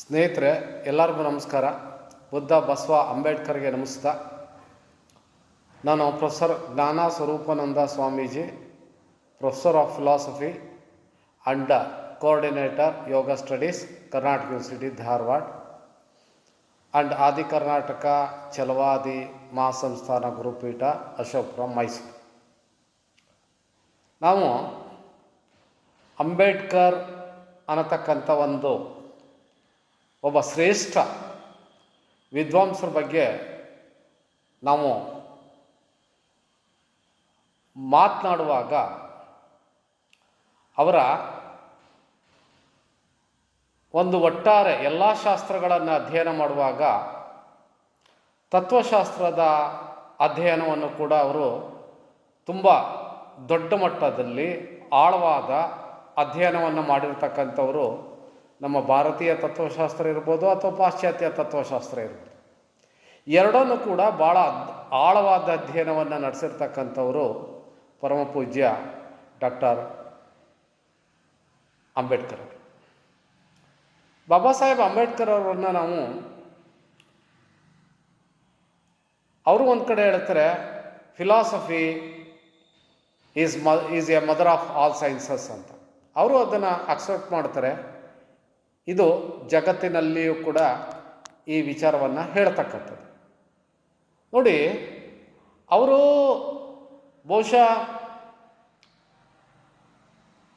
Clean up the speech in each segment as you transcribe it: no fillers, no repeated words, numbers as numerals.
ಸ್ನೇಹಿತರೆ, ಎಲ್ಲರಿಗೂ ನಮಸ್ಕಾರ. ಬುದ್ಧ ಬಸವ ಅಂಬೇಡ್ಕರ್ಗೆ ನಮಸ್ತಾ. ನಾನು ಪ್ರೊಫೆಸರ್ ಜ್ಞಾನ Swarupananda Swamiji, professor of philosophy and coordinator yoga studies, Karnataka university Dharwad and ಆದಿ ಕರ್ನಾಟಕ ಛಲವಾದಿ ಮಹಾಸಂಸ್ಥಾನ ಗುರುಪೀಠ ಅಶೋಕಪುರ ಮೈಸೂರು. ನಾವು ಅಂಬೇಡ್ಕರ್ ಅನ್ನತಕ್ಕಂಥ ಒಬ್ಬ ಶ್ರೇಷ್ಠ ವಿದ್ವಾಂಸರ ಬಗ್ಗೆ ನಾವು ಮಾತನಾಡುವಾಗ ಅವರ ಒಟ್ಟಾರೆ ಎಲ್ಲ ಶಾಸ್ತ್ರಗಳನ್ನು ಅಧ್ಯಯನ ಮಾಡುವಾಗ ತತ್ವಶಾಸ್ತ್ರದ ಅಧ್ಯಯನವನ್ನು ಕೂಡ ಅವರು ತುಂಬ ದೊಡ್ಡ ಮಟ್ಟದಲ್ಲಿ ಆಳವಾದ ಅಧ್ಯಯನವನ್ನು ಮಾಡಿರ್ತಕ್ಕಂಥವರು. ನಮ್ಮ ಭಾರತೀಯ ತತ್ವಶಾಸ್ತ್ರ ಇರ್ಬೋದು ಅಥವಾ ಪಾಶ್ಚಾತ್ಯ ತತ್ವಶಾಸ್ತ್ರ ಇರ್ಬೋದು, ಎರಡನ್ನೂ ಕೂಡ ಭಾಳ ಆಳವಾದ ಅಧ್ಯಯನವನ್ನು ನಡೆಸಿರ್ತಕ್ಕಂಥವರು ಪರಮ ಪೂಜ್ಯ ಡಾಕ್ಟರ್ ಅಂಬೇಡ್ಕರ್ ಅವರು. ಬಾಬಾ ಸಾಹೇಬ್ ಅಂಬೇಡ್ಕರ್ ಅವರನ್ನು ಅವರು ಒಂದು ಕಡೆ ಹೇಳ್ತಾರೆ, philosophy is A mother of all sciences ಅಂತ. ಅವರು ಅದನ್ನು ಅಕ್ಸೆಪ್ಟ್ ಮಾಡ್ತಾರೆ. ಇದು ಜಗತ್ತಿನಲ್ಲಿಯೂ ಕೂಡ ಈ ವಿಚಾರವನ್ನು ಹೇಳ್ತಕ್ಕಂಥದ್ದು. ನೋಡಿ, ಅವರು ಬಹುಶಃ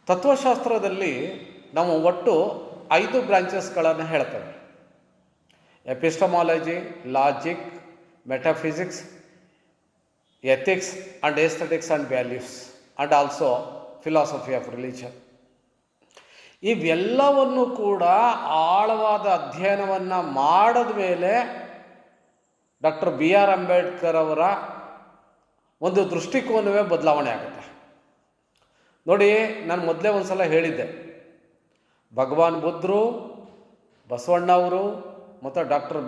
ತತ್ವಶಾಸ್ತ್ರದಲ್ಲಿ ನಾವು ಒಟ್ಟು 5 ಬ್ರಾಂಚಸ್ಗಳನ್ನು ಹೇಳ್ತೇವೆ: epistemology, logic, metaphysics, ethics and aesthetics and values and also philosophy of religion. ಇವೆಲ್ಲವನ್ನು ಕೂಡ ಆಳವಾದ ಅಧ್ಯಯನವನ್ನು ಮಾಡಿದ ಮೇಲೆ ಡಾಕ್ಟರ್ BR ಅಂಬೇಡ್ಕರ್ ಅವರ ಒಂದು ದೃಷ್ಟಿಕೋನವೇ ಬದಲಾವಣೆ ಆಗುತ್ತೆ. ನೋಡಿ, ನಾನು ಮೊದಲೇ ಒಂದು ಸಲ ಹೇಳಿದ್ದೆ, ಭಗವಾನ್ ಬುದ್ಧರು, ಬಸವಣ್ಣವರು ಮತ್ತು ಡಾಕ್ಟರ್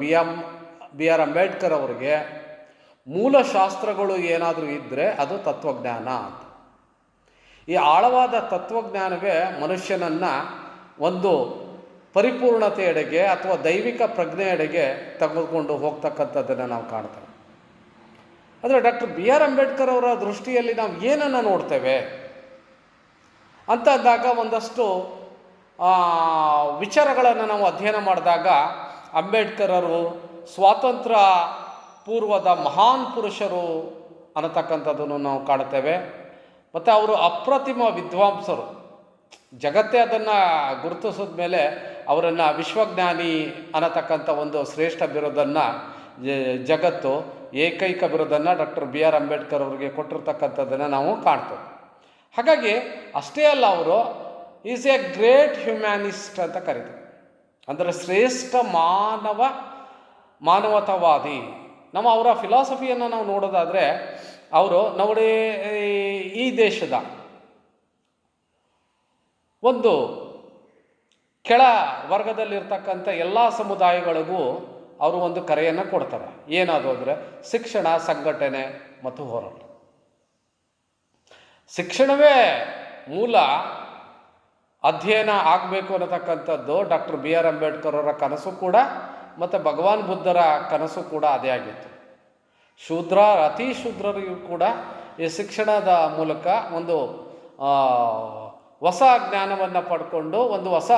BR ಅಂಬೇಡ್ಕರ್ ಅವರಿಗೆ ಮೂಲ ಶಾಸ್ತ್ರಗಳು ಏನಾದರೂ ಇದ್ದರೆ ಅದು ತತ್ವಜ್ಞಾನ ಅಂತ. ಈ ಆಳವಾದ ತತ್ವಜ್ಞಾನವೇ ಮನುಷ್ಯನನ್ನು ಒಂದು ಪರಿಪೂರ್ಣತೆಯೆಡೆಗೆ ಅಥವಾ ದೈವಿಕ ಪ್ರಜ್ಞೆಯೆಡೆಗೆ ತೆಗೆದುಕೊಂಡು ಹೋಗ್ತಕ್ಕಂಥದ್ದನ್ನು ನಾವು ಕಾಣ್ತೇವೆ. ಆದರೆ ಡಾಕ್ಟರ್ BR ಅಂಬೇಡ್ಕರ್ ಅವರ ದೃಷ್ಟಿಯಲ್ಲಿ ನಾವು ಏನನ್ನು ನೋಡ್ತೇವೆ ಅಂತ ಅಂದಾಗ ಒಂದಷ್ಟು ವಿಚಾರಗಳನ್ನು ನಾವು ಅಧ್ಯಯನ ಮಾಡಿದಾಗ ಅಂಬೇಡ್ಕರ್ ಅವರು ಸ್ವಾತಂತ್ರ್ಯ ಪೂರ್ವದ ಮಹಾನ್ ಪುರುಷರು ಅನ್ನತಕ್ಕಂಥದ್ದನ್ನು ನಾವು ಕಾಣ್ತೇವೆ. ಮತ್ತು ಅವರು ಅಪ್ರತಿಮ ವಿದ್ವಾಂಸರು. ಜಗತ್ತೇ ಅದನ್ನು ಗುರುತಿಸಿದ ಮೇಲೆ ಅವರನ್ನು ವಿಶ್ವಜ್ಞಾನಿ ಅನ್ನತಕ್ಕಂಥ ಒಂದು ಶ್ರೇಷ್ಠ ಬಿರುದನ್ನು ಜಗತ್ತು, ಏಕೈಕ ಬಿರುದನ್ನು ಡಾಕ್ಟರ್ BR ಅಂಬೇಡ್ಕರ್ ಅವರಿಗೆ ಕೊಟ್ಟಿರ್ತಕ್ಕಂಥದ್ದನ್ನು ನಾವು ಕಾಣ್ತೇವೆ. ಹಾಗಾಗಿ ಅಷ್ಟೇ ಅಲ್ಲ, ಅವರು ಈಸ್ ಎ ಗ್ರೇಟ್ ಹ್ಯುಮ್ಯಾನಿಸ್ಟ್ ಅಂತ ಕರೀತಾರೆ. ಅಂದರೆ ಶ್ರೇಷ್ಠ ಮಾನವತಾವಾದಿ. ನಮ್ಮ ಅವರ ಫಿಲಾಸಫಿಯನ್ನು ನಾವು ನೋಡೋದಾದರೆ, ಅವರು ನೋಡಿ, ಈ ದೇಶದ ಒಂದು ಕೆಳ ವರ್ಗದಲ್ಲಿರ್ತಕ್ಕಂಥ ಎಲ್ಲ ಸಮುದಾಯಗಳಿಗೂ ಅವರು ಒಂದು ಕರೆಯನ್ನು ಕೊಡ್ತಾರೆ. ಏನದು ಅಂದರೆ ಶಿಕ್ಷಣ, ಸಂಘಟನೆ ಮತ್ತು ಹೋರಾಟ. ಶಿಕ್ಷಣವೇ ಮೂಲ ಅಧ್ಯಯನ ಆಗಬೇಕು ಅನ್ನತಕ್ಕಂಥದ್ದು ಡಾಕ್ಟರ್ BR ಅಂಬೇಡ್ಕರ್ ಅವರ ಕನಸು ಕೂಡ, ಮತ್ತು ಭಗವಾನ್ ಬುದ್ಧರ ಕನಸು ಕೂಡ ಅದೇ ಆಗಿತ್ತು. ಅತಿ ಶೂದ್ರರಿಗೂ ಕೂಡ ಈ ಶಿಕ್ಷಣದ ಮೂಲಕ ಒಂದು ಹೊಸ ಜ್ಞಾನವನ್ನು ಪಡ್ಕೊಂಡು ಒಂದು ಹೊಸ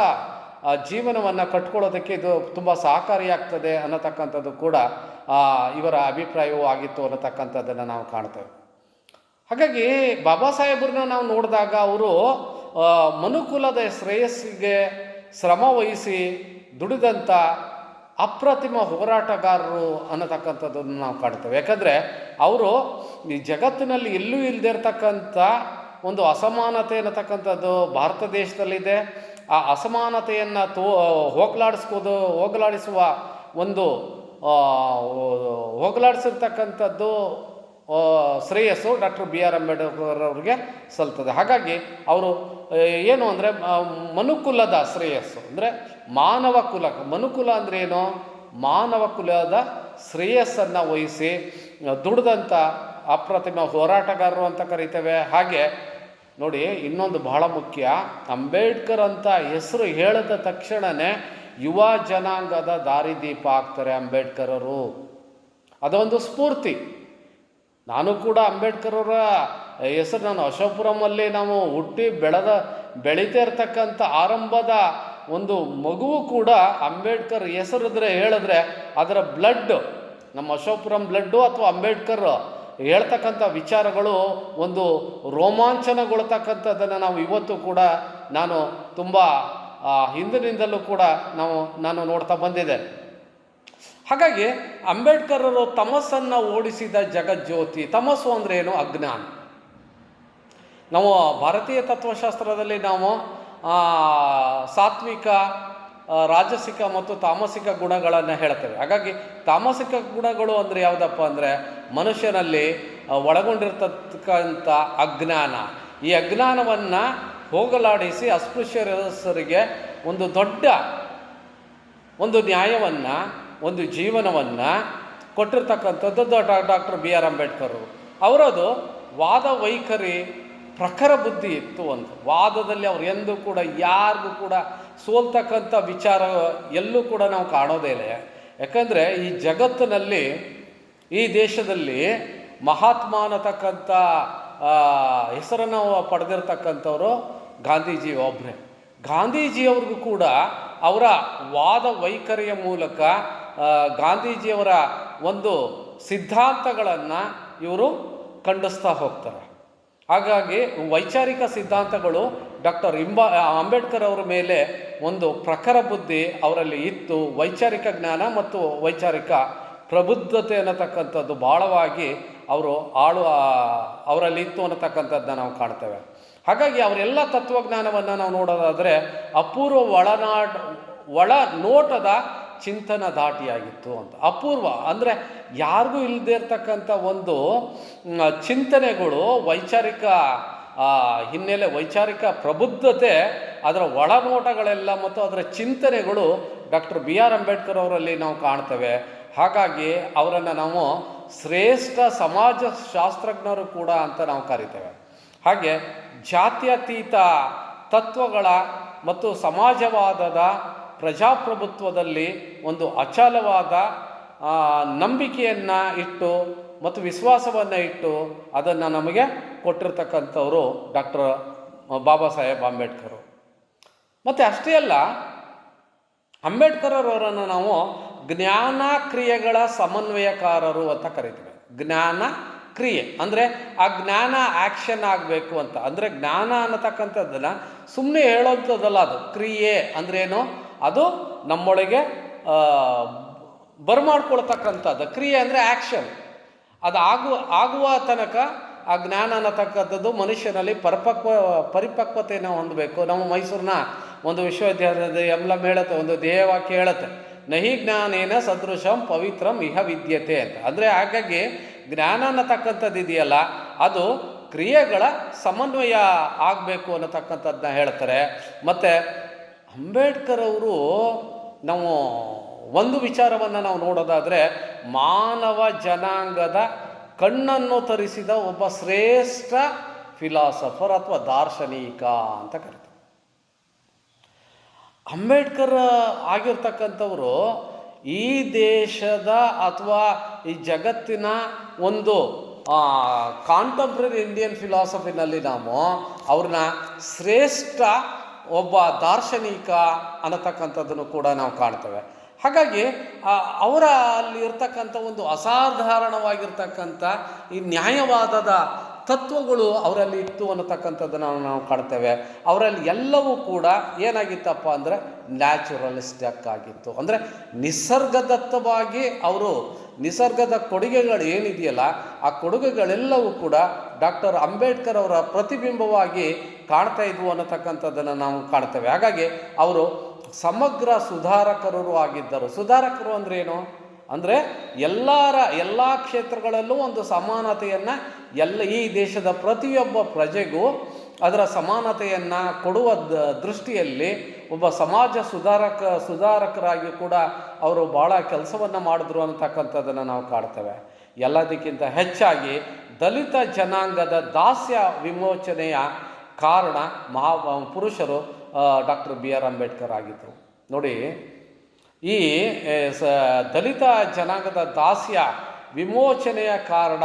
ಜೀವನವನ್ನು ಕಟ್ಕೊಳ್ಳೋದಕ್ಕೆ ಇದು ತುಂಬ ಸಹಕಾರಿಯಾಗ್ತದೆ ಅನ್ನತಕ್ಕಂಥದ್ದು ಕೂಡ ಇವರ ಅಭಿಪ್ರಾಯವೂ ಆಗಿತ್ತು ಅನ್ನತಕ್ಕಂಥದ್ದನ್ನು ನಾವು ಕಾಣ್ತೇವೆ. ಹಾಗಾಗಿ ಬಾಬಾ ಸಾಹೇಬ್ರನ್ನ ನಾವು ನೋಡಿದಾಗ ಅವರು ಮನುಕುಲದ ಶ್ರೇಯಸ್ಸಿಗೆ ಶ್ರಮ ವಹಿಸಿ ದುಡಿದಂಥ ಅಪ್ರತಿಮ ಹೋರಾಟಗಾರರು ಅನ್ನತಕ್ಕಂಥದ್ದನ್ನು ನಾವು ಕಾಣ್ತೇವೆ. ಯಾಕಂದರೆ ಅವರು ಈ ಜಗತ್ತಿನಲ್ಲಿ ಎಲ್ಲೂ ಇಲ್ಲದೆ ಇರತಕ್ಕಂಥ ಒಂದು ಅಸಮಾನತೆ ಅನ್ನತಕ್ಕಂಥದ್ದು ಭಾರತ ದೇಶದಲ್ಲಿದೆ. ಆ ಅಸಮಾನತೆಯನ್ನು ಹೋಗಲಾಡಿಸುವ ಒಂದು ಹೋಗಲಾಡಿಸಿರ್ತಕ್ಕಂಥದ್ದು ಶ್ರೇಯಸ್ಸು ಡಾಕ್ಟರ್ BR ಅಂಬೇಡ್ಕರ್ ಅವ್ರಿಗೆ ಸಲ್ತದೆ. ಹಾಗಾಗಿ ಅವರು ಏನು ಅಂದರೆ ಮನುಕುಲದ ಶ್ರೇಯಸ್ಸು ಅಂದರೆ ಮನುಕುಲ ಅಂದರೆ ಏನು, ಮಾನವ ಕುಲದ ಶ್ರೇಯಸ್ಸನ್ನು ವಹಿಸಿ ದುಡಿದಂಥ ಅಪ್ರತಿಮ ಹೋರಾಟಗಾರರು ಅಂತ ಕರಿತೇವೆ. ಹಾಗೆ ನೋಡಿ, ಇನ್ನೊಂದು ಬಹಳ ಮುಖ್ಯ, ಅಂಬೇಡ್ಕರ್ ಅಂತ ಹೆಸರು ಹೇಳಿದ ತಕ್ಷಣವೇ ಯುವ ಜನಾಂಗದ ದಾರಿದೀಪ ಆಗ್ತಾರೆ ಅಂಬೇಡ್ಕರರು. ಅದೊಂದು ಸ್ಫೂರ್ತಿ. ನಾನು ಕೂಡ ಅಂಬೇಡ್ಕರ್ ಅವರ ಹೆಸರು, ನಾನು ಅಶೋಕಪುರಮಲ್ಲಿ ನಾವು ಹುಟ್ಟಿ ಬೆಳೀತಾ ಇರ್ತಕ್ಕಂಥ ಆರಂಭದ ಒಂದು ಮಗುವು ಕೂಡ ಅಂಬೇಡ್ಕರ್ ಹೆಸರಿದ್ರೆ ಹೇಳಿದ್ರೆ ಅದರ ಬ್ಲಡ್, ನಮ್ಮ ಅಶೋಕಪುರಂ ಬ್ಲಡ್ಡು ಅಥವಾ ಅಂಬೇಡ್ಕರ್ ಹೇಳ್ತಕ್ಕಂಥ ವಿಚಾರಗಳು ಒಂದು ರೋಮಾಂಚನಗೊಳ್ತಕ್ಕಂಥದ್ದನ್ನು ನಾವು ಇವತ್ತು ಕೂಡ ನಾನು ತುಂಬ ಹಿಂದಿನಿಂದಲೂ ಕೂಡ ನಾನು ನೋಡ್ತಾ ಬಂದಿದ್ದೆ. ಹಾಗಾಗಿ ಅಂಬೇಡ್ಕರರು ತಮಸ್ಸನ್ನು ಓಡಿಸಿದ ಜಗಜ್ಯೋತಿ. ತಮಸ್ಸು ಅಂದರೆ ಏನು? ಅಜ್ಞಾನ. ನಾವು ಭಾರತೀಯ ತತ್ವಶಾಸ್ತ್ರದಲ್ಲಿ ನಾವು ಸಾತ್ವಿಕ, ರಾಜಸಿಕ ಮತ್ತು ತಾಮಸಿಕ ಗುಣಗಳನ್ನು ಹೇಳ್ತೇವೆ. ಹಾಗಾಗಿ ತಾಮಸಿಕ ಗುಣಗಳು ಅಂದರೆ ಯಾವುದಪ್ಪ ಅಂದರೆ ಮನುಷ್ಯನಲ್ಲಿ ಒಳಗೊಂಡಿರ್ತಕ್ಕಂಥ ಅಜ್ಞಾನ. ಈ ಅಜ್ಞಾನವನ್ನು ಹೋಗಲಾಡಿಸಿ ಅಸ್ಪೃಶ್ಯರಿಗೆ ಒಂದು ದೊಡ್ಡ ಒಂದು ನ್ಯಾಯವನ್ನು, ಒಂದು ಜೀವನವನ್ನು ಕೊಟ್ಟಿರ್ತಕ್ಕಂಥದ್ದು ಡಾಕ್ಟರ್ ಬಿ ಆರ್ ಅಂಬೇಡ್ಕರ್. ಅವರದು ವಾದ ವೈಖರಿ, ಪ್ರಖರ ಬುದ್ಧಿ ಇತ್ತು ಅಂತ. ವಾದದಲ್ಲಿ ಅವ್ರು ಎಂದೂ ಕೂಡ ಯಾರಿಗೂ ಕೂಡ ಸೋಲ್ತಕ್ಕಂಥ ವಿಚಾರ ಎಲ್ಲೂ ಕೂಡ ನಾವು ಕಾಣೋದೇ ಇಲ್ಲ. ಯಾಕಂದರೆ ಈ ಜಗತ್ತಿನಲ್ಲಿ, ಈ ದೇಶದಲ್ಲಿ ಮಹಾತ್ಮ ಅನ್ನತಕ್ಕಂಥ ಹೆಸರನ್ನು ಪಡೆದಿರ್ತಕ್ಕಂಥವರು ಗಾಂಧೀಜಿ ಒಬ್ಬರೇ. ಗಾಂಧೀಜಿಯವ್ರಿಗೂ ಕೂಡ ಅವರ ವಾದ ವೈಖರಿಯ ಮೂಲಕ ಗಾಂಧೀಜಿಯವರ ಒಂದು ಸಿದ್ಧಾಂತಗಳನ್ನು ಇವರು ಖಂಡಿಸ್ತಾ ಹೋಗ್ತಾರೆ. ಹಾಗಾಗಿ ವೈಚಾರಿಕ ಸಿದ್ಧಾಂತಗಳು ಡಾಕ್ಟರ್ ಅಂಬೇಡ್ಕರ್ ಅವರ ಮೇಲೆ ಒಂದು ಪ್ರಖರ ಬುದ್ಧಿ ಅವರಲ್ಲಿ ಇತ್ತು. ವೈಚಾರಿಕ ಜ್ಞಾನ ಮತ್ತು ವೈಚಾರಿಕ ಪ್ರಬುದ್ಧತೆ ಅನ್ನತಕ್ಕಂಥದ್ದು ಭಾಳವಾಗಿ ಅವರಲ್ಲಿ ಇತ್ತು ಅನ್ನತಕ್ಕಂಥದ್ದನ್ನ ನಾವು ಕಾಣ್ತೇವೆ. ಹಾಗಾಗಿ ಅವರೆಲ್ಲ ತತ್ವಜ್ಞಾನವನ್ನು ನಾವು ನೋಡೋದಾದರೆ ಅಪೂರ್ವ ಒಳ ನೋಟದ ಚಿಂತನ ದಾಟಿಯಾಗಿತ್ತು ಅಂತ. ಅಪೂರ್ವ ಅಂದರೆ ಯಾರಿಗೂ ಇಲ್ಲದೆ ಇರ್ತಕ್ಕಂಥ ಒಂದು ಚಿಂತನೆಗಳು, ವೈಚಾರಿಕ ಹಿನ್ನೆಲೆ, ವೈಚಾರಿಕ ಪ್ರಬುದ್ಧತೆ, ಅದರ ಒಳನೋಟಗಳೆಲ್ಲ ಮತ್ತು ಅದರ ಚಿಂತನೆಗಳು ಡಾಕ್ಟರ್ ಬಿ ಆರ್ ಅಂಬೇಡ್ಕರ್ ಅವರಲ್ಲಿ ನಾವು ಕಾಣ್ತೇವೆ. ಹಾಗಾಗಿ ಅವರನ್ನು ನಾವು ಶ್ರೇಷ್ಠ ಸಮಾಜ ಶಾಸ್ತ್ರಜ್ಞರು ಕೂಡ ಅಂತ ನಾವು ಕರಿತೇವೆ. ಹಾಗೆ ಜಾತ್ಯತೀತ ತತ್ವಗಳ ಮತ್ತು ಸಮಾಜವಾದದ, ಪ್ರಜಾಪ್ರಭುತ್ವದಲ್ಲಿ ಒಂದು ಅಚಲವಾದ ನಂಬಿಕೆಯನ್ನು ಇಟ್ಟು ಮತ್ತು ವಿಶ್ವಾಸವನ್ನು ಇಟ್ಟು ಅದನ್ನು ನಮಗೆ ಕೊಟ್ಟಿರ್ತಕ್ಕಂಥವರು ಡಾಕ್ಟರ್ ಬಾಬಾ ಸಾಹೇಬ್ ಅಂಬೇಡ್ಕರ್. ಮತ್ತು ಅಷ್ಟೇ ಅಲ್ಲ, ಅಂಬೇಡ್ಕರ್ ಅವರನ್ನು ನಾವು ಜ್ಞಾನ ಕ್ರಿಯೆಗಳ ಸಮನ್ವಯಕಾರರು ಅಂತ ಕರಿತೀವಿ. ಜ್ಞಾನ ಕ್ರಿಯೆ ಅಂದರೆ ಆ ಜ್ಞಾನ ಆ್ಯಕ್ಷನ್ ಆಗಬೇಕು ಅಂತ. ಅಂದರೆ ಜ್ಞಾನ ಅನ್ನತಕ್ಕಂಥದ್ದನ್ನು ಸುಮ್ಮನೆ ಹೇಳೋಂಥದ್ದಲ್ಲ, ಅದು ಕ್ರಿಯೆ ಅಂದ್ರೇನು, ಅದು ನಮ್ಮೊಳಗೆ ಬರಮಾಡ್ಕೊಳ್ತಕ್ಕಂಥದ್ದು. ಕ್ರಿಯೆ ಅಂದರೆ ಆ್ಯಕ್ಷನ್. ಅದು ಆಗುವ ತನಕ ಆ ಜ್ಞಾನ ಅನ್ನತಕ್ಕಂಥದ್ದು ಮನುಷ್ಯನಲ್ಲಿ ಪರಿಪಕ್ವತೆಯನ್ನು ಹೊಂದಬೇಕು. ನಮ್ಮ ಮೈಸೂರಿನ ಒಂದು ವಿಶ್ವವಿದ್ಯಾಲಯದ ಎಂಬ್ಲಮ್ ಹೇಳುತ್ತೆ, ಒಂದು ಧ್ಯೇಯವಾಕ್ಯ ಹೇಳುತ್ತೆ, ನಹಿ ಜ್ಞಾನೇನ ಸದೃಶಂ ಪವಿತ್ರಂ ಇಹ ವಿದ್ಯತೆ ಅಂತ. ಅಂದರೆ ಹಾಗಾಗಿ ಜ್ಞಾನ ಅನ್ನತಕ್ಕಂಥದ್ದು ಇದೆಯಲ್ಲ, ಅದು ಕ್ರಿಯೆಗಳ ಸಮನ್ವಯ ಆಗಬೇಕು ಅನ್ನತಕ್ಕಂಥದ್ದನ್ನ ಹೇಳ್ತಾರೆ. ಮತ್ತು ಅಂಬೇಡ್ಕರ್ ಅವರು, ನಾವು ಒಂದು ವಿಚಾರವನ್ನು ನಾವು ನೋಡೋದಾದರೆ, ಮಾನವ ಜನಾಂಗದ ಕಣ್ಣನ್ನು ತರಿಸಿದ ಒಬ್ಬ ಶ್ರೇಷ್ಠ ಫಿಲಾಸಫರ್ ಅಥವಾ ದಾರ್ಶನಿಕ ಅಂತ ಕರೀತಾರೆ. ಅಂಬೇಡ್ಕರ್ ಆಗಿರ್ತಕ್ಕಂಥವರು ಈ ದೇಶದ ಅಥವಾ ಈ ಜಗತ್ತಿನ ಒಂದು ಕಾಂಟೆಂಪ್ರರಿ ಇಂಡಿಯನ್ ಫಿಲಾಸಫಿನಲ್ಲಿ ನಾವು ಅವ್ರನ್ನ ಶ್ರೇಷ್ಠ ಒಬ್ಬ ದಾರ್ಶನಿಕ ಅನ್ನತಕ್ಕಂಥದ್ದನ್ನು ಕೂಡ ನಾವು ಕಾಣ್ತೇವೆ. ಹಾಗಾಗಿ ಅವರ ಅಲ್ಲಿ ಇರ್ತಕ್ಕಂಥ ಒಂದು ಅಸಾಧಾರಣವಾಗಿರ್ತಕ್ಕಂಥ ಈ ನ್ಯಾಯವಾದದ ತತ್ವಗಳು ಅವರಲ್ಲಿ ಇತ್ತು ಅನ್ನತಕ್ಕಂಥದ್ದನ್ನು ನಾವು ಕಾಣ್ತೇವೆ. ಅವರಲ್ಲಿ ಎಲ್ಲವೂ ಕೂಡ ಏನಾಗಿತ್ತಪ್ಪ ಅಂದರೆ ನ್ಯಾಚುರಲಿಸ್ಟಿಕ್ ಆಗಿತ್ತು. ಅಂದರೆ ನಿಸರ್ಗದತ್ತವಾಗಿ ಅವರು ನಿಸರ್ಗದ ಕೊಡುಗೆಗಳು ಏನಿದೆಯಲ್ಲ, ಆ ಕೊಡುಗೆಗಳೆಲ್ಲವೂ ಕೂಡ ಡಾಕ್ಟರ್ ಅಂಬೇಡ್ಕರ್ ಅವರ ಪ್ರತಿಬಿಂಬವಾಗಿ ಕಾಣ್ತಾ ಇದ್ವು ಅನ್ನತಕ್ಕಂಥದ್ದನ್ನು ನಾವು ಕಾಣ್ತೇವೆ. ಹಾಗಾಗಿ ಅವರು ಸಮಗ್ರ ಸುಧಾರಕರು ಆಗಿದ್ದರು. ಸುಧಾರಕರು ಅಂದರೆ ಏನು ಅಂದರೆ ಎಲ್ಲ ಕ್ಷೇತ್ರಗಳಲ್ಲೂ ಒಂದು ಸಮಾನತೆಯನ್ನು ಈ ದೇಶದ ಪ್ರತಿಯೊಬ್ಬ ಪ್ರಜೆಗೂ ಅದರ ಸಮಾನತೆಯನ್ನು ಕೊಡುವ ದೃಷ್ಟಿಯಲ್ಲಿ ಒಬ್ಬ ಸಮಾಜ ಸುಧಾರಕರಾಗಿ ಕೂಡ ಅವರು ಭಾಳ ಕೆಲಸವನ್ನು ಮಾಡಿದ್ರು ಅನ್ನತಕ್ಕಂಥದ್ದನ್ನು ನಾವು ಕಾಣ್ತೇವೆ. ಎಲ್ಲದಕ್ಕಿಂತ ಹೆಚ್ಚಾಗಿ ದಲಿತ ಜನಾಂಗದ ದಾಸ್ಯ ವಿಮೋಚನೆಯ ಕಾರಣ ಪುರುಷರು ಡಾಕ್ಟರ್ ಬಿ ಆರ್ ಅಂಬೇಡ್ಕರ್ ಆಗಿದ್ದರು. ನೋಡಿ, ಈ ದಲಿತ ಜನಾಂಗದ ದಾಸ್ಯ ವಿಮೋಚನೆಯ ಕಾರಣ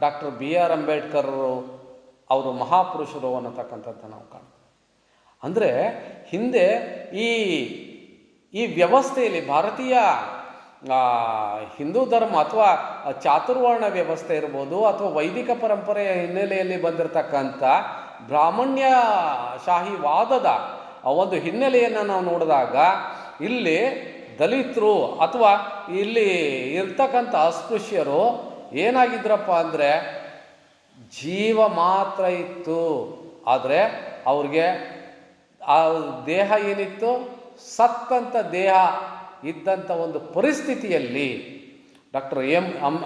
ಡಾಕ್ಟರ್ ಬಿ ಆರ್ ಅಂಬೇಡ್ಕರರು ಅವರು ಮಹಾಪುರುಷರು ಅನ್ನತಕ್ಕಂಥದ್ದು ನಾವು ಕಾಣ್ತೀವಿ. ಅಂದರೆ ಹಿಂದೆ ಈ ಈ ವ್ಯವಸ್ಥೆಯಲ್ಲಿ ಭಾರತೀಯ ಹಿಂದೂ ಧರ್ಮ ಅಥವಾ ಚಾತುರ್ವರ್ಣ ವ್ಯವಸ್ಥೆ ಇರ್ಬೋದು ಅಥವಾ ವೈದಿಕ ಪರಂಪರೆಯ ಹಿನ್ನೆಲೆಯಲ್ಲಿ ಬಂದಿರತಕ್ಕಂಥ ಬ್ರಾಹ್ಮಣ್ಯಶಾಹಿವಾದದ ಒಂದು ಹಿನ್ನೆಲೆಯನ್ನು ನಾವು ನೋಡಿದಾಗ ಇಲ್ಲಿ ದಲಿತರು ಅಥವಾ ಇಲ್ಲಿ ಇರ್ತಕ್ಕಂಥ ಅಸ್ಪೃಶ್ಯರು ಏನಾಗಿದ್ರಪ್ಪ ಅಂದರೆ ಜೀವ ಮಾತ್ರ ಇತ್ತು, ಆದರೆ ಅವ್ರಿಗೆ ಆ ದೇಹ ಏನಿತ್ತು ಸತ್ತಂಥ ದೇಹ ಇದ್ದಂಥ ಒಂದು ಪರಿಸ್ಥಿತಿಯಲ್ಲಿ ಡಾಕ್ಟರ್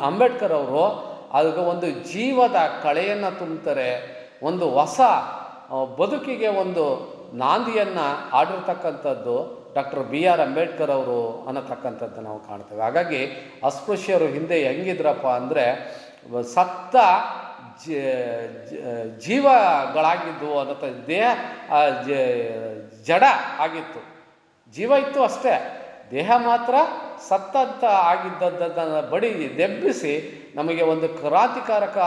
ಅಂಬೇಡ್ಕರ್ ಅವರು ಅದಕ್ಕೆ ಒಂದು ಜೀವದ ಕಳೆಯನ್ನು ತುಂಬ್ತಾರೆ, ಒಂದು ಹೊಸ ಬದುಕಿಗೆ ಒಂದು ನಾಂದಿಯನ್ನು ಆಡಿರ್ತಕ್ಕಂಥದ್ದು ಡಾಕ್ಟರ್ ಬಿ ಆರ್ ಅಂಬೇಡ್ಕರ್ ಅವರು ಅನ್ನತಕ್ಕಂಥದ್ದು ನಾವು ಕಾಣ್ತೇವೆ. ಹಾಗಾಗಿ ಅಸ್ಪೃಶ್ಯರು ಹಿಂದೆ ಹೆಂಗಿದ್ರಪ್ಪ ಅಂದರೆ ಸತ್ತ ಜೀವಗಳಾಗಿದ್ದವು ಅನ್ನೋ ದೇಹ ಜಡ ಆಗಿತ್ತು, ಜೀವ ಇತ್ತು ಅಷ್ಟೇ, ದೇಹ ಮಾತ್ರ ಸತ್ತಂತ ಆಗಿದ್ದದ್ದನ್ನು ಬಡಿ ದೆಬ್ಬಿಸಿ ನಮಗೆ ಒಂದು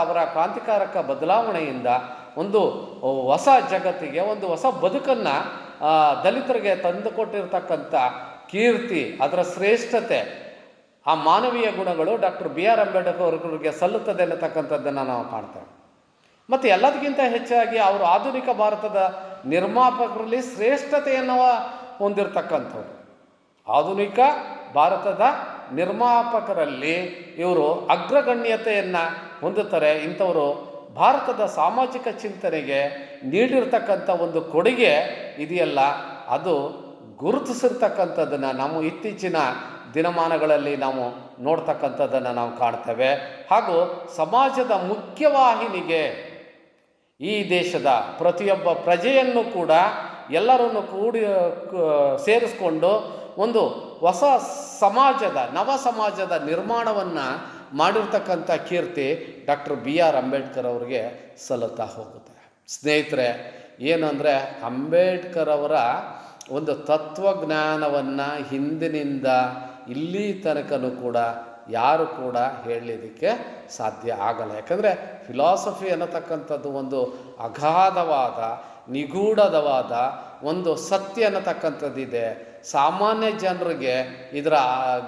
ಅವರ ಕ್ರಾಂತಿಕಾರಕ ಬದಲಾವಣೆಯಿಂದ ಒಂದು ಹೊಸ ಜಗತ್ತಿಗೆ ಒಂದು ಹೊಸ ಬದುಕನ್ನು ದಲಿತರಿಗೆ ತಂದುಕೊಟ್ಟಿರ್ತಕ್ಕಂಥ ಕೀರ್ತಿ, ಅದರ ಶ್ರೇಷ್ಠತೆ, ಆ ಮಾನವೀಯ ಗುಣಗಳು ಡಾಕ್ಟರ್ ಬಿ ಆರ್ ಅಂಬೇಡ್ಕರ್ ಅವರಿಗೆ ಸಲ್ಲುತ್ತದೆ ಅನ್ನತಕ್ಕಂಥದ್ದನ್ನು ನಾವು ಕಾಣ್ತೇವೆ. ಮತ್ತು ಎಲ್ಲದಕ್ಕಿಂತ ಹೆಚ್ಚಾಗಿ ಅವರು ಆಧುನಿಕ ಭಾರತದ ನಿರ್ಮಾಪಕರಲ್ಲಿ ಶ್ರೇಷ್ಠತೆಯನ್ನು ಹೊಂದಿರತಕ್ಕಂಥವ್ರು. ಆಧುನಿಕ ಭಾರತದ ನಿರ್ಮಾಪಕರಲ್ಲಿ ಇವರು ಅಗ್ರಗಣ್ಯತೆಯನ್ನು ಹೊಂದುತ್ತಾರೆ. ಇಂಥವರು ಭಾರತದ ಸಾಮಾಜಿಕ ಚಿಂತನೆಗೆ ನೀಡಿರ್ತಕ್ಕಂಥ ಒಂದು ಕೊಡುಗೆ ಇದೆಯಲ್ಲ, ಅದು ಗುರುತಿಸಿರ್ತಕ್ಕಂಥದ್ದನ್ನು ನಾವು ಇತ್ತೀಚಿನ ದಿನಮಾನಗಳಲ್ಲಿ ನಾವು ನೋಡ್ತಕ್ಕಂಥದ್ದನ್ನು ನಾವು ಕಾಣ್ತೇವೆ. ಹಾಗೂ ಸಮಾಜದ ಮುಖ್ಯವಾಹಿನಿಗೆ ಈ ದೇಶದ ಪ್ರತಿಯೊಬ್ಬ ಪ್ರಜೆಯನ್ನು ಕೂಡ ಎಲ್ಲರನ್ನು ಸೇರಿಸ್ಕೊಂಡು ಒಂದು ಹೊಸ ಸಮಾಜದ ನವ ಸಮಾಜದ ನಿರ್ಮಾಣವನ್ನು ಮಾಡಿರ್ತಕ್ಕಂಥ ಕೀರ್ತಿ ಡಾಕ್ಟರ್ ಬಿ ಆರ್ ಅಂಬೇಡ್ಕರ್ ಅವರಿಗೆ ಸಲ್ಲುತ್ತಾ ಹೋಗುತ್ತೆ. ಸ್ನೇಹಿತರೆ, ಏನಂದರೆ ಅಂಬೇಡ್ಕರ್ ಅವರ ಒಂದು ತತ್ವಜ್ಞಾನವನ್ನು ಹಿಂದಿನಿಂದ ಇಲ್ಲಿ ತನಕನೂ ಕೂಡ ಯಾರು ಕೂಡ ಹೇಳಲಿಕ್ಕೆ ಸಾಧ್ಯ ಆಗಲ್ಲ. ಯಾಕಂದರೆ ಫಿಲಾಸಫಿ ಅನ್ನತಕ್ಕಂಥದ್ದು ಒಂದು ಅಗಾಧವಾದ ನಿಗೂಢವಾದ ಒಂದು ಸತ್ಯ ಅನ್ನತಕ್ಕಂಥದ್ದಿದೆ. ಸಾಮಾನ್ಯ ಜನರಿಗೆ ಇದರ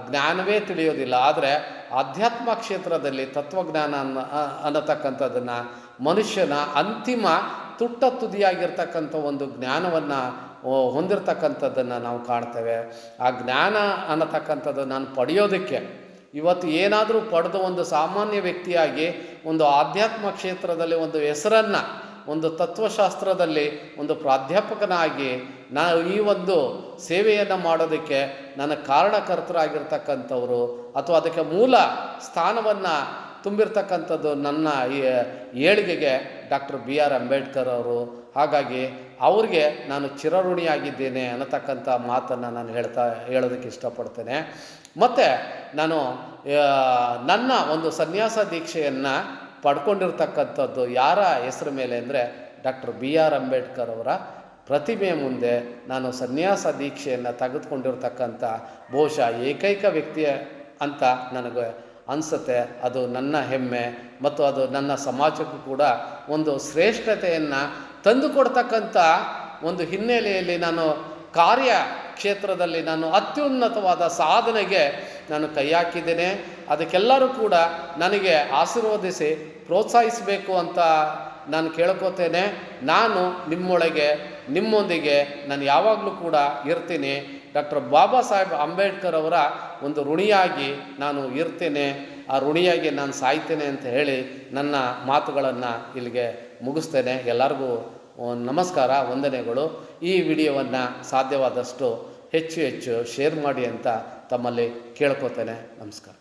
ಜ್ಞಾನವೇ ತಿಳಿಯೋದಿಲ್ಲ. ಆದರೆ ಆಧ್ಯಾತ್ಮ ಕ್ಷೇತ್ರದಲ್ಲಿ ತತ್ವಜ್ಞಾನ ಅನ್ನತಕ್ಕಂಥದ್ದನ್ನು ಮನುಷ್ಯನ ಅಂತಿಮ ತುದಿಯಾಗಿರ್ತಕ್ಕಂಥ ಒಂದು ಜ್ಞಾನವನ್ನು ಹೊಂದಿರತಕ್ಕಂಥದ್ದನ್ನು ನಾವು ಕಾಣ್ತೇವೆ. ಆ ಜ್ಞಾನ ಅನ್ನತಕ್ಕಂಥದ್ದು ನಾನು ಪಡೆಯೋದಕ್ಕೆ ಇವತ್ತು ಏನಾದರೂ ಪಡೆದು ಒಂದು ಸಾಮಾನ್ಯ ವ್ಯಕ್ತಿಯಾಗಿ ಒಂದು ಆಧ್ಯಾತ್ಮ ಕ್ಷೇತ್ರದಲ್ಲಿ ಒಂದು ಹೆಸರನ್ನು, ಒಂದು ತತ್ವಶಾಸ್ತ್ರದಲ್ಲಿ ಒಂದು ಪ್ರಾಧ್ಯಾಪಕನಾಗಿ ನಾನು ಈ ಒಂದು ಸೇವೆಯನ್ನು ಮಾಡೋದಕ್ಕೆ ನನ್ನ ಕಾರಣಕರ್ತರಾಗಿರ್ತಕ್ಕಂಥವರು ಅಥವಾ ಅದಕ್ಕೆ ಮೂಲ ಸ್ಥಾನವನ್ನು ತುಂಬಿರ್ತಕ್ಕಂಥದ್ದು ನನ್ನ ಏಳಿಗೆಗೆ ಡಾಕ್ಟರ್ ಬಿ ಆರ್ ಅಂಬೇಡ್ಕರ್ ಅವರು. ಹಾಗಾಗಿ ಅವ್ರಿಗೆ ನಾನು ಚಿರಋಣಿಯಾಗಿದ್ದೇನೆ ಅನ್ನತಕ್ಕಂಥ ಮಾತನ್ನು ನಾನು ಹೇಳೋದಕ್ಕೆ ಇಷ್ಟಪಡ್ತೇನೆ. ಮತ್ತು ನಾನು ನನ್ನ ಒಂದು ಸನ್ಯಾಸ ದೀಕ್ಷೆಯನ್ನು ಪಡ್ಕೊಂಡಿರ್ತಕ್ಕಂಥದ್ದು ಯಾರ ಹೆಸರು ಮೇಲೆ ಅಂದರೆ ಡಾಕ್ಟರ್ ಬಿ ಆರ್ ಅಂಬೇಡ್ಕರ್ ಅವರ ಪ್ರತಿಮೆ ಮುಂದೆ ನಾನು ಸನ್ಯಾಸ ದೀಕ್ಷೆಯನ್ನು ತೆಗೆದುಕೊಂಡಿರ್ತಕ್ಕಂಥ ಬಹುಶಃ ಏಕೈಕ ವ್ಯಕ್ತಿ ಅಂತ ನನಗೆ ಅನಿಸುತ್ತೆ. ಅದು ನನ್ನ ಹೆಮ್ಮೆ ಮತ್ತು ಅದು ನನ್ನ ಸಮಾಜಕ್ಕೂ ಕೂಡ ಒಂದು ಶ್ರೇಷ್ಠತೆಯನ್ನು ತಂದುಕೊಡ್ತಕ್ಕಂಥ ಒಂದು ಹಿನ್ನೆಲೆಯಲ್ಲಿ ನಾನು ಕಾರ್ಯ ಕ್ಷೇತ್ರದಲ್ಲಿ ನಾನು ಅತ್ಯುನ್ನತವಾದ ಸಾಧನೆಗೆ ನಾನು ಕೈ ಹಾಕಿದ್ದೇನೆ. ಅದಕ್ಕೆಲ್ಲರೂ ಕೂಡ ನನಗೆ ಆಶೀರ್ವದಿಸಿ ಪ್ರೋತ್ಸಾಹಿಸಬೇಕು ಅಂತ ನಾನು ಕೇಳ್ಕೊತೇನೆ. ನಾನು ನಿಮ್ಮೊಂದಿಗೆ ನಾನು ಯಾವಾಗಲೂ ಕೂಡ ಇರ್ತೀನಿ. ಡಾಕ್ಟರ್ ಬಾಬಾ ಸಾಹೇಬ್ ಅಂಬೇಡ್ಕರ್ ಅವರ ಒಂದು ಋಣಿಯಾಗಿ ನಾನು ಇರ್ತೇನೆ, ಆ ಋಣಿಯಾಗಿ ನಾನು ಸಾಯ್ತೇನೆ ಅಂತ ಹೇಳಿ ನನ್ನ ಮಾತುಗಳನ್ನು ಇಲ್ಲಿಗೆ ಮುಗಿಸ್ತೇನೆ. ಎಲ್ಲರಿಗೂ ನಮಸ್ಕಾರ, ವಂದನೆಗಳು. ಈ ವಿಡಿಯೋವನ್ನು ಸಾಧ್ಯವಾದಷ್ಟು ಹೆಚ್ಚು ಶೇರ್ ಮಾಡಿ ಅಂತ ತಮ್ಮಲ್ಲಿ ಕೇಳ್ಕೊತೇನೆ. ನಮಸ್ಕಾರ.